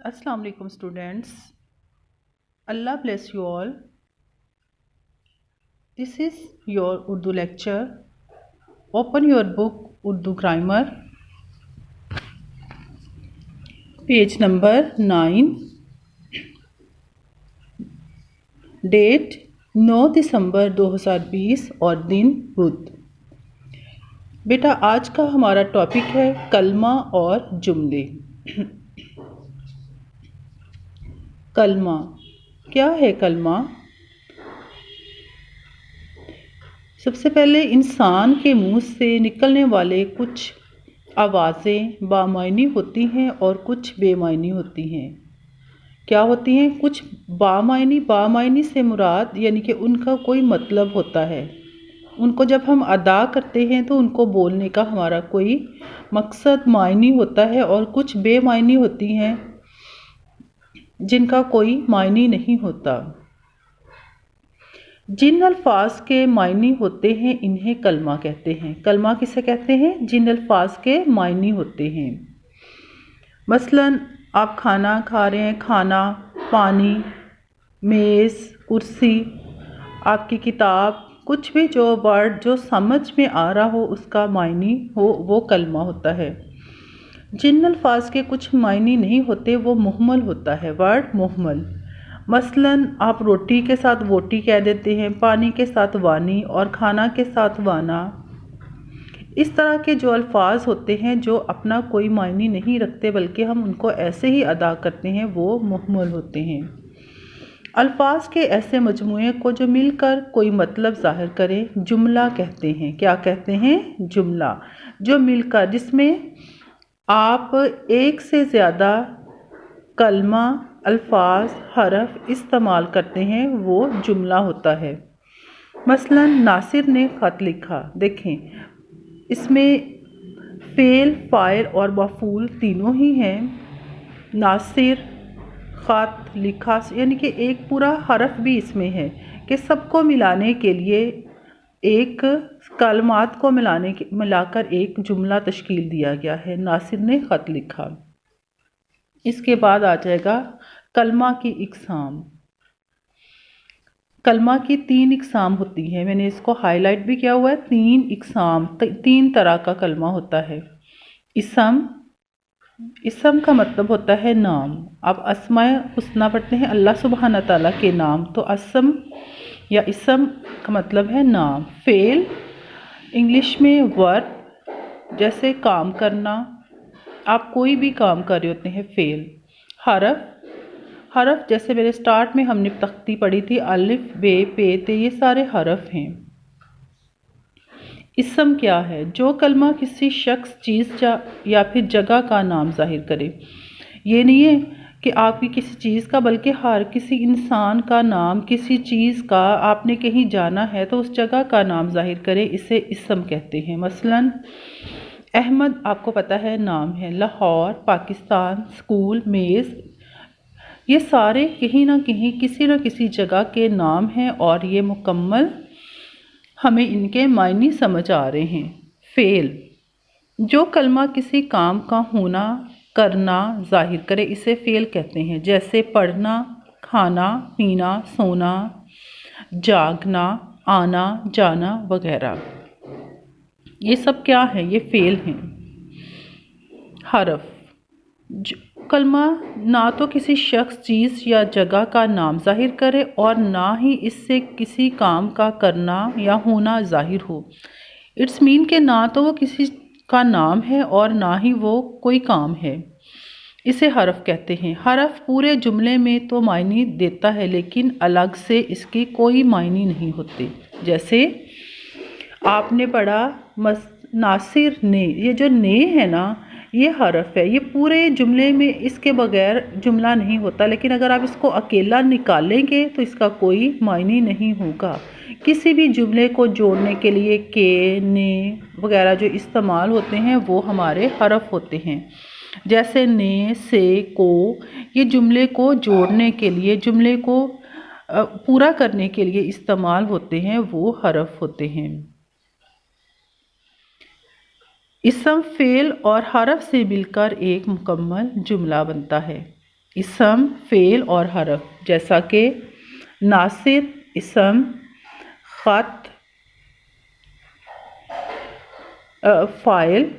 Assalamu alaikum students. Allah bless you all. This is your Urdu lecture. Open your book Urdu Grammar. Page number 9. Date 9 दिसंबर 2020 और दिन बुध। बेटा आज का हमारा topic है कलमा और जुमले। कलमा क्या है? कलमा सबसे पहले इंसान के मुंह से निकलने वाले कुछ आवाज़ें बामायनी होती हैं और कुछ बेमायनी होती हैं। क्या होती हैं? कुछ बामायनी से मुराद यानी कि उनका कोई मतलब होता है। उनको जब हम अदा करते हैं तो उनको बोलने का हमारा कोई मकसद मायनी होता है, और कुछ बेमायनी होती हैं जिनका कोई मायनी नहीं होता। जिन अल्फाज के मायनी होते हैं इन्हें कलमा कहते हैं। कलमा किसे कहते हैं? जिन अल्फाज के मायनी होते हैं। मसलन आप खाना खा रहे हैं, खाना, पानी, मेज़, कुर्सी, आपकी किताब, कुछ भी जो वर्ड जो समझ में आ रहा हो उसका मायनी हो वो कलमा होता है। जिन अल्फाज के कुछ मायनी नहीं होते वो मुहम्मल होता है, वर्ड मुहम्मल। मसलन आप रोटी के साथ वोटी कह देते हैं, पानी के साथ वानी और खाना के साथ वाना। इस तरह के जो अल्फाज होते हैं जो अपना कोई मायनी नहीं रखते बल्कि हम उनको ऐसे ही अदा करते हैं वो मुहम्मल होते हैं। अल्फाज के ऐसे मजमूए को जो मिलकर कोई मतलब ज़ाहिर करे जुमला कहते हैं। क्या कहते हैं? जुमला। जो मिलकर जिसमें आप एक से ज़्यादा कलमा, अल्फाज, हरफ इस्तेमाल करते हैं वो जुमला होता है। मसलन नासिर ने ख़त लिखा। देखें इसमें फ़ेल, फ़ाइल और मफ़ूल तीनों ही हैं। नासिर, ख़त, लिखा यानी कि एक पूरा हरफ भी इसमें है कि सबको मिलाने के लिए एक कलमात को मिलाकर एक जुमला तश्कील दिया गया है। नासिर ने ख़त लिखा। इसके बाद आ जाएगा कलमा की इक़साम। कलमा की 3 इक़साम होती हैं। मैंने इसको हाईलाइट भी किया हुआ है। 3 इक़साम, 3 तरह का कलमा होता है। इसम का मतलब होता है नाम। आप अस्माए हुस्ना पढ़ते हैं अल्लाह सुब्हान तआला के नाम, तो असम या इसम का मतलब है नाम। फ़ेल इंग्लिश में वर्ब, जैसे काम करना, आप कोई भी काम कर रहे होते हैं, फ़ेल। हरफ जैसे मेरे स्टार्ट में हमने तख्ती पढ़ी थी, अलिफ, बे, पे, ते, ये सारे हरफ हैं। इसम क्या है? जो कलमा किसी शख्स, चीज़ या फिर जगह का नाम जाहिर करे। ये नहीं है कि आपकी किसी चीज़ का, बल्कि हर किसी इंसान का नाम, किसी चीज़ का, आपने कहीं जाना है तो उस जगह का नाम जाहिर करे, इसे इसम कहते हैं। मसलन अहमद आपको पता है नाम है, लाहौर पाकिस्तान, स्कूल, मेज़, ये सारे कहीं ना कहीं किसी न किसी जगह के नाम हैं और ये मुकम्मल हमें इनके मायने समझ आ रहे हैं। फ़ेल जो कलमा किसी काम का होना, करना जाहिर करे इसे फ़ेल कहते हैं। जैसे पढ़ना, खाना, पीना, सोना, जागना, आना, जाना वगैरह, ये सब क्या है? ये फ़ेल हैं। हरफ कलमा ना तो किसी शख्स, चीज़ या जगह का नाम जाहिर करे और ना ही इससे किसी काम का करना या होना जाहिर हो। इट्स मीन के ना तो वो किसी का नाम है और ना ही वो कोई काम है, इसे हरफ कहते हैं। हरफ पूरे जुमले में तो मायने देता है लेकिन अलग से इसकी कोई मायने नहीं होते। जैसे आपने पढ़ा नासिर ने, ये जो ने है ना ये हरफ है, ये पूरे जुमले में इसके बगैर जुमला नहीं होता, लेकिन अगर आप इसको अकेला निकालेंगे तो इसका कोई मायने नहीं होगा। किसी भी जुमले को जोड़ने के लिए के, ने वगैरह जो इस्तेमाल होते हैं वो हमारे हरफ होते हैं। जैसे ने, से, को, ये जुमले को जोड़ने के लिए, जुमले को पूरा करने के लिए इस्तेमाल होते हैं, वो हरफ होते हैं। इसम, फ़ेल और हरफ से मिलकर एक मुकम्मल जुमला बनता है। इसम, फ़ेल और हरफ, जैसा कि नासिर इसम, ख़त फ़ाइल,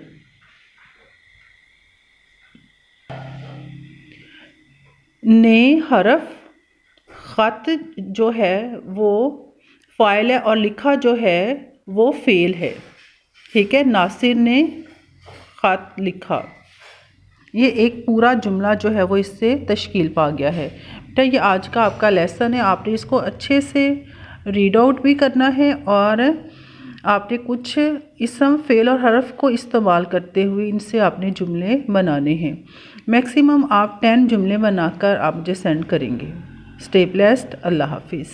ने हरफ, ख़त जो है वो फ़ाइल है और लिखा जो है वो फ़ेल है। ठीक है, नासिर ने ख़त लिखा। ये एक पूरा जुमला जो है वो इससे तश्कील पा गया है। बेटा ये आज का आपका लेसन है, आपने इसको अच्छे से रीड आउट भी करना है और आपने कुछ इसम, फ़ेल और हरफ को इस्तेमाल करते हुए इनसे आपने जुमले बनाने हैं। मैक्सिमम आप 10 जुमले बनाकर आप मुझे सेंड करेंगे। Stay blessed. अल्लाह हाफिज़।